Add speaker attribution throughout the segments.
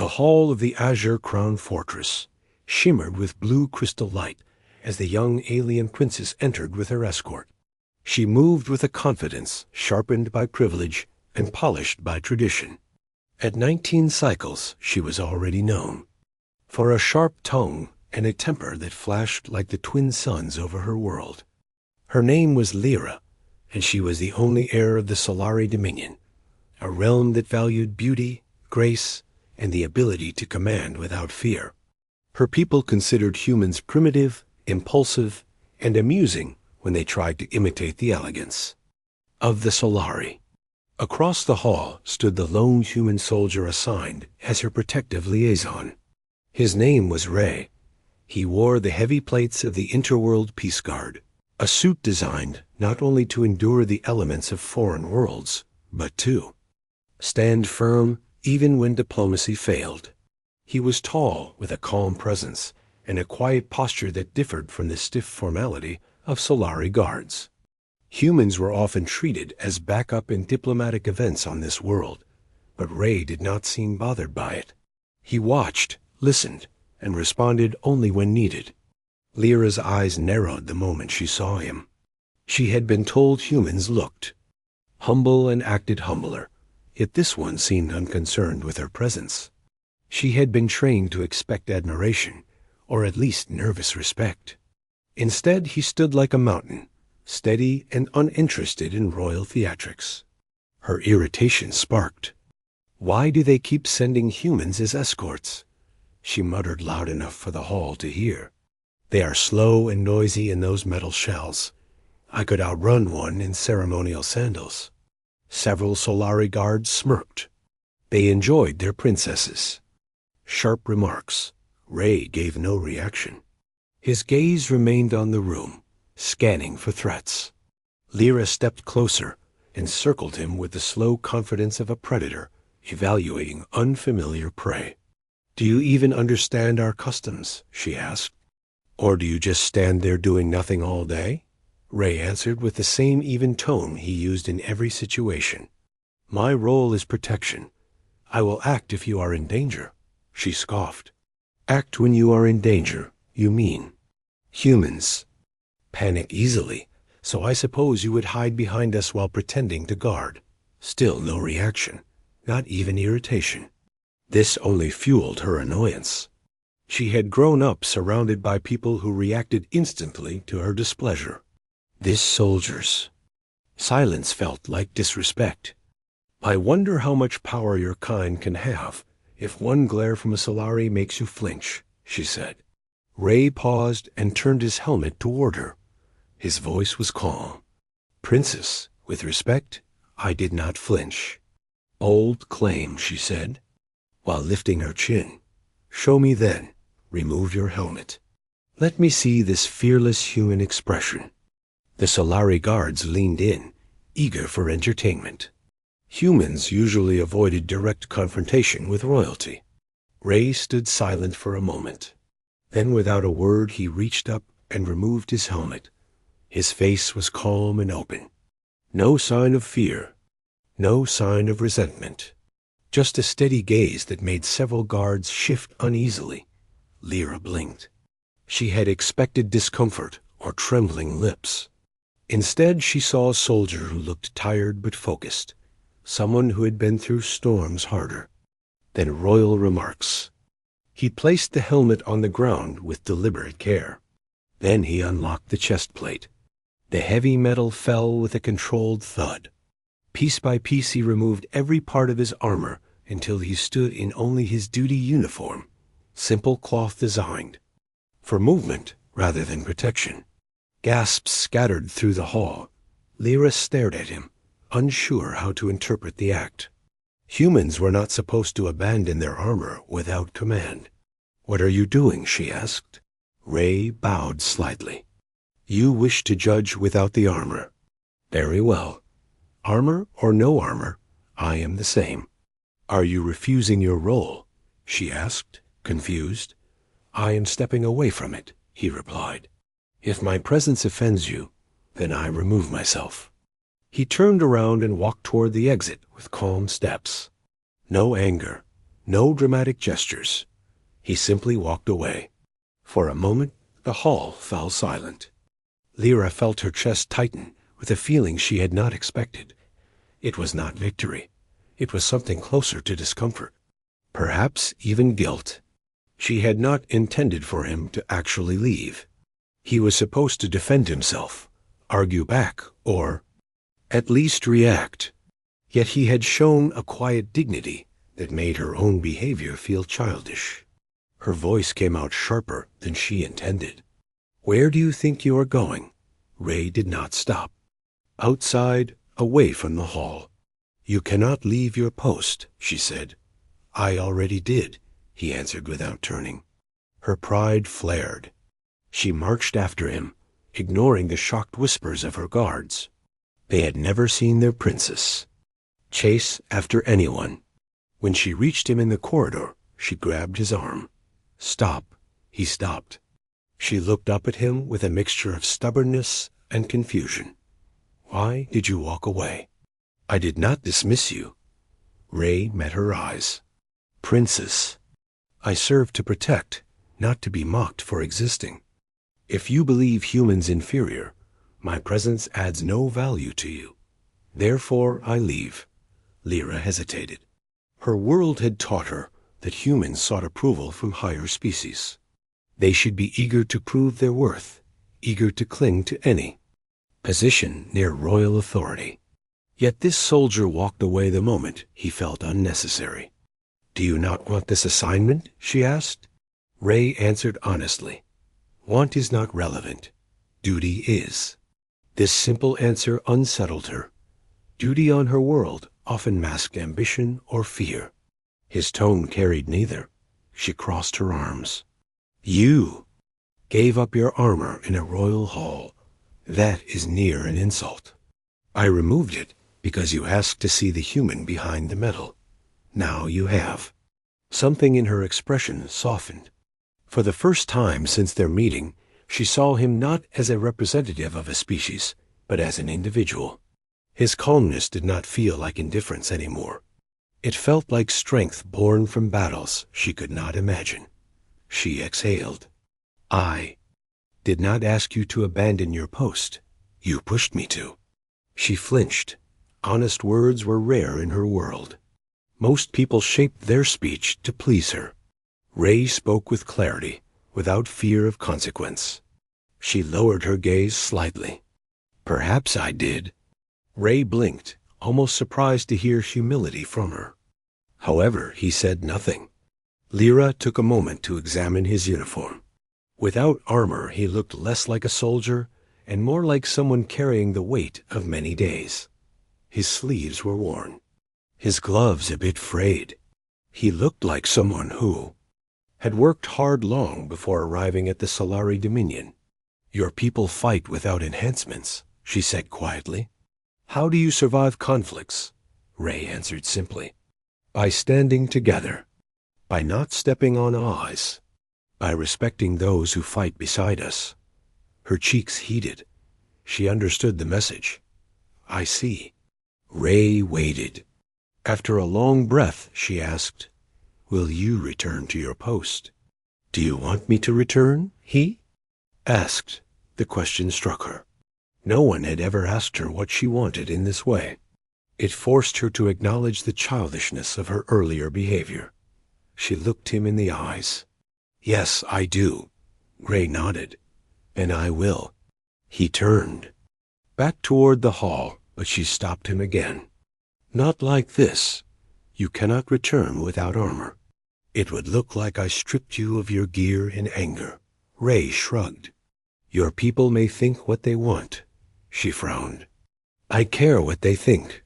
Speaker 1: The hall of the azure-crowned fortress shimmered with blue crystal light as the young alien princess entered with her escort. She moved with a confidence sharpened by privilege and polished by tradition. At 19 cycles, she was already known for a sharp tongue and a temper that flashed like the twin suns over her world. Her name was Lyra, and she was the only heir of the Solari Dominion, a realm that valued beauty, grace, and the ability to command without fear. Her people considered humans primitive, impulsive, and amusing when they tried to imitate the elegance of the Solari. Across the hall stood the lone human soldier assigned as her protective liaison. His name was Ray. He wore the heavy plates of the Interworld Peace Guard, a suit designed not only to endure the elements of foreign worlds, but to stand firm even when diplomacy failed. He was tall, with a calm presence and a quiet posture that differed from the stiff formality of Solari guards. Humans were often treated as backup in diplomatic events on this world, but Ray did not seem bothered by it. He watched, listened, and responded only when needed. Lyra's eyes narrowed the moment she saw him. She had been told humans looked humble and acted humbler, yet this one seemed unconcerned with her presence. She had been trained to expect admiration, or at least nervous respect. Instead, he stood like a mountain, steady and uninterested in royal theatrics. Her irritation sparked. Why do they keep sending humans as escorts? She muttered loud enough for the hall to hear. They are slow and noisy in those metal shells. I could outrun one in ceremonial sandals. Several Solari guards smirked. They enjoyed their princesses. Sharp remarks. Ray gave no reaction. His gaze remained on the room, scanning for threats. Lyra stepped closer and circled him with the slow confidence of a predator evaluating unfamiliar prey. "Do you even understand our customs?" she asked. "Or do you just stand there doing nothing all day?" Ray answered with the same even tone he used in every situation. "My role is protection. I will act if you are in danger." She scoffed. "Act when you are in danger, you mean?" "Humans panic easily, so I suppose you would hide behind us while pretending to guard." Still no reaction, not even irritation. This only fueled her annoyance. She had grown up surrounded by people who reacted instantly to her displeasure. This soldier's silence felt like disrespect. "I wonder how much power your kind can have if one glare from a Solari makes you flinch," she said. Ray paused and turned his helmet toward her. His voice was calm. "Princess, with respect, I did not flinch." "Bold claim," she said, while lifting her chin. "Show me then. Remove your helmet. Let me see this fearless human expression." The Solari guards leaned in, eager for entertainment. Humans usually avoided direct confrontation with royalty. Ray stood silent for a moment. Then without a word he reached up and removed his helmet. His face was calm and open. No sign of fear, no sign of resentment. Just a steady gaze that made several guards shift uneasily. Lyra blinked. She had expected discomfort or trembling lips. Instead, she saw a soldier who looked tired but focused, someone who had been through storms harder. Then royal remarks. He placed the helmet on the ground with deliberate care. Then he unlocked the chest plate. The heavy metal fell with a controlled thud. Piece by piece he removed every part of his armor until he stood in only his duty uniform, simple cloth designed for movement rather than protection. Gasps scattered through the hall. Lyra stared at him, unsure how to interpret the act. Humans were not supposed to abandon their armor without command. "What are you doing?" she asked. Ray bowed slightly. "You wish to judge without the armor. Very well. Armor or no armor, I am the same." "Are you refusing your role?" she asked, confused. "I am stepping away from it," he replied. "If my presence offends you, then I remove myself." He turned around and walked toward the exit with calm steps. No anger, No dramatic gestures. He simply walked away. For a moment, the hall fell silent. Lyra felt her chest tighten with a feeling she had not expected. It was not victory. It was something closer to discomfort. Perhaps even guilt. She had not intended for him to actually leave. He was supposed to defend himself, argue back, or at least react. Yet he had shown a quiet dignity that made her own behavior feel childish. Her voice came out sharper than she intended. "Where do you think you are going?" Ray did not stop. "Outside, away from the hall." "You cannot leave your post," she said. "I already did," he answered without turning. Her pride flared. She marched after him, ignoring the shocked whispers of her guards. They had never seen their princess chase after anyone. When she reached him in the corridor, she grabbed his arm. "Stop." He stopped. She looked up at him with a mixture of stubbornness and confusion. "Why did you walk away?" "I did not dismiss you." Ray met her eyes. "Princess, I serve to protect, not to be mocked for existing. If you believe humans inferior, my presence adds no value to you. Therefore I leave." Lyra hesitated. Her world had taught her that humans sought approval from higher species. They should be eager to prove their worth, eager to cling to any position near royal authority. Yet this soldier walked away the moment he felt unnecessary. "Do you not want this assignment?" she asked. Ray answered honestly. "Want is not relevant. Duty is." This simple answer unsettled her. Duty on her world often masked ambition or fear. His tone carried neither. She crossed her arms. "You gave up your armor in a royal hall. That is near an insult. I removed it because you asked to see the human behind the metal. Now you have." Something in her expression softened. For the first time since their meeting, she saw him not as a representative of a species, but as an individual. His calmness did not feel like indifference anymore. It felt like strength born from battles she could not imagine. She exhaled. "I did not ask you to abandon your post. You pushed me to." She flinched. Honest words were rare in her world. Most people shaped their speech to please her. Ray spoke with clarity, without fear of consequence. She lowered her gaze slightly. "Perhaps I did." Ray blinked, almost surprised to hear humility from her. However, he said nothing. Lyra took a moment to examine his uniform. Without armor, he looked less like a soldier and more like someone carrying the weight of many days. His sleeves were worn, his gloves a bit frayed. He looked like someone who had worked hard long before arriving at the Solari Dominion. "Your people fight without enhancements," she said quietly. "How do you survive conflicts?" Ray answered simply. "By standing together. By not stepping on eyes. By respecting those who fight beside us." Her cheeks heated. She understood the message. "I see." Ray waited. After a long breath, she asked, "Will you return to your post?" "Do you want me to return?" he asked. The question struck her. No one had ever asked her what she wanted in this way. It forced her to acknowledge the childishness of her earlier behavior. She looked him in the eyes. "Yes, I do." Ray nodded. "And I will." He turned back toward the hall, but she stopped him again. "Not like this. You cannot return without armor. It would look like I stripped you of your gear in anger." Ray shrugged. "Your people may think what they want." She frowned. "I care what they think."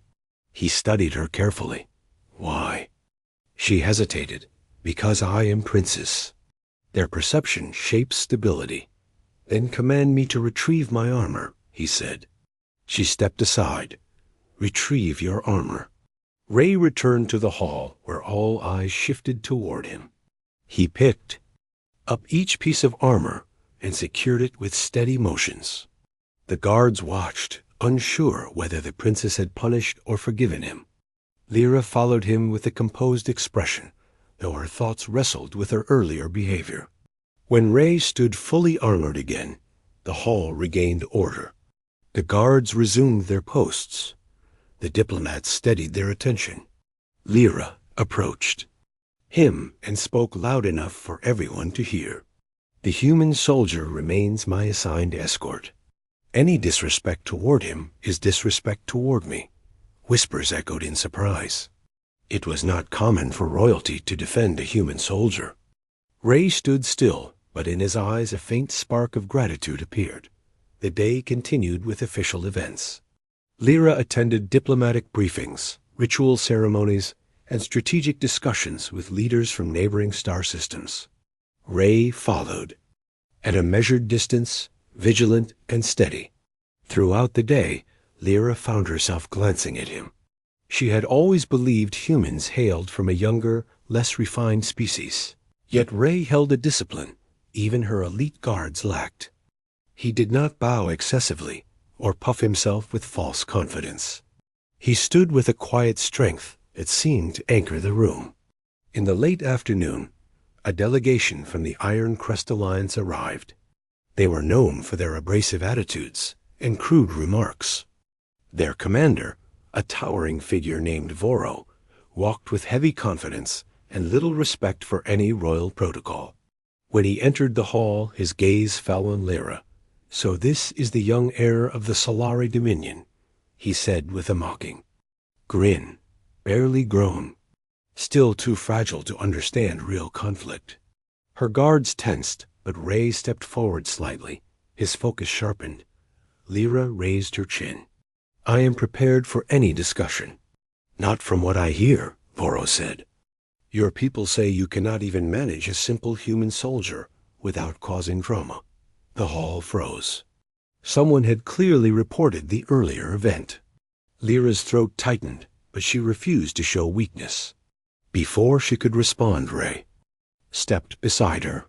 Speaker 1: He studied her carefully. "Why?" She hesitated. "Because I am princess. Their perception shapes stability." "Then command me to retrieve my armor," he said. She stepped aside. "Retrieve your armor." Ray returned to the hall, where all eyes shifted toward him. He picked up each piece of armor and secured it with steady motions. The guards watched, unsure whether the princess had punished or forgiven him. Lyra followed him with a composed expression, though her thoughts wrestled with her earlier behavior. When Ray stood fully armored again, the hall regained order. The guards resumed their posts. The diplomats steadied their attention. Lyra approached him and spoke loud enough for everyone to hear. The human soldier remains my assigned escort. Any disrespect toward him is disrespect toward me. Whispers echoed in surprise. It was not common for royalty to defend a human soldier. Ray stood still, but in his eyes a faint spark of gratitude appeared. The day continued with official events. Lyra attended diplomatic briefings, ritual ceremonies, and strategic discussions with leaders from neighboring star systems. Ray followed, at a measured distance, vigilant and steady. Throughout the day, Lyra found herself glancing at him. She had always believed humans hailed from a younger, less refined species. Yet Ray held a discipline even her elite guards lacked. He did not bow excessively or puff himself with false confidence. He stood with a quiet strength that seemed to anchor the room. In the late afternoon, a delegation from the Iron Crest Alliance arrived. They were known for their abrasive attitudes and crude remarks. Their commander, a towering figure named Voro, walked with heavy confidence and little respect for any royal protocol. When he entered the hall, his gaze fell on Lyra. "So this is the young heir of the Solari Dominion," he said with a mocking grin, barely grown, still too fragile to understand real conflict. Her guards tensed, but Ray stepped forward slightly, his focus sharpened. Lyra raised her chin. "I am prepared for any discussion." "Not from what I hear," Voro said. "Your people say you cannot even manage a simple human soldier without causing trauma." The hall froze. Someone had clearly reported the earlier event. Lyra's throat tightened, but she refused to show weakness. Before she could respond, Ray stepped beside her.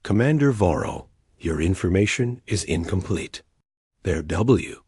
Speaker 1: "Commander Voro, your information is incomplete. Their W